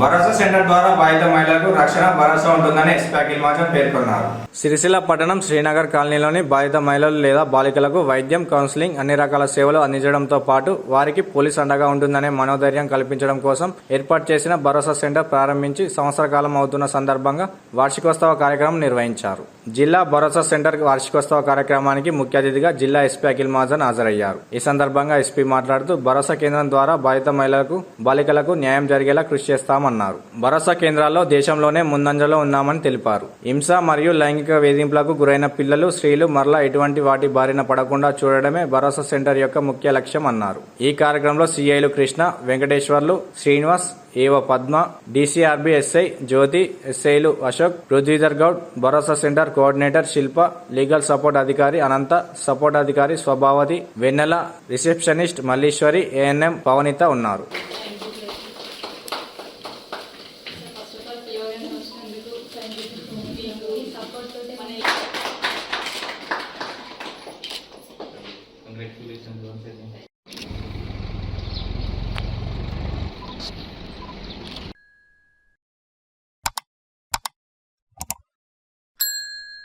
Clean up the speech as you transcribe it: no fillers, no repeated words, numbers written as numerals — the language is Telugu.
భరోసా సెంటర్ ద్వారా బాధిత మహిళలకు రక్షణ భరోసా ఉంటుందని ఎస్పీ అఖిల్ మాచన్ పేర్కొన్నారు. సిరిసిల్ల పట్టణం శ్రీనగర్ కాలనీలోని బాధిత మహిళలు లేదా బాలికలకు వైద్యం, కౌన్సిలింగ్, అన్ని రకాల సేవలు అందించడంతో పాటు వారికి పోలీస్ అండగా ఉంటుందనే మనోధైర్యం కల్పించడం కోసం ఏర్పాటు చేసిన భరోసా సెంటర్ ప్రారంభించి సంవత్సర కాలం అవుతున్న సందర్భంగా వార్షికోత్సవ కార్యక్రమం నిర్వహించారు. జిల్లా భరోసా సెంటర్ వార్షికోత్సవ కార్యక్రమానికి ముఖ్య అతిథిగా జిల్లా ఎస్పీ అఖిల్ మాచన్ హాజరయ్యారు. ఈ సందర్భంగా ఎస్పీ మాట్లాడుతూ భరోసా కేంద్రం ద్వారా బాధిత మహిళలకు, బాలికలకు న్యాయం జరిగేలా కృషి చేస్తామన్నారు. భరోసా కేంద్రాల్లో దేశంలోనే ముందంజలో ఉన్నామని తెలిపారు. హింస మరియు లైంగిక వేధింపులకు గురైన పిల్లలు, స్త్రీలు మరలా ఎటువంటి వాటి బారిన పడకుండా చూడడమే భరోసా సెంటర్ యొక్క ముఖ్య లక్ష్యం అన్నారు. ఈ కార్యక్రమంలో సిఐలు కృష్ణ, వెంకటేశ్వర్లు, శ్రీనివాస్, ఏవో పద్మ, డీసీఆర్బీ ఎస్ఐ జ్యోతి, ఎస్ఐలు అశోక్, పృథ్వీధర్ గౌడ్, భరోసా సెంటర్ కోఆర్డినేటర్ శిల్ప, లీగల్ సపోర్ట్ అధికారి అనంత, సపోర్ట్ అధికారి స్వభావతి, వెన్నెల, రిసెప్షనిస్ట్ మల్లీశ్వరి, ఏఎన్ఎం పవనిత ఉన్నారు.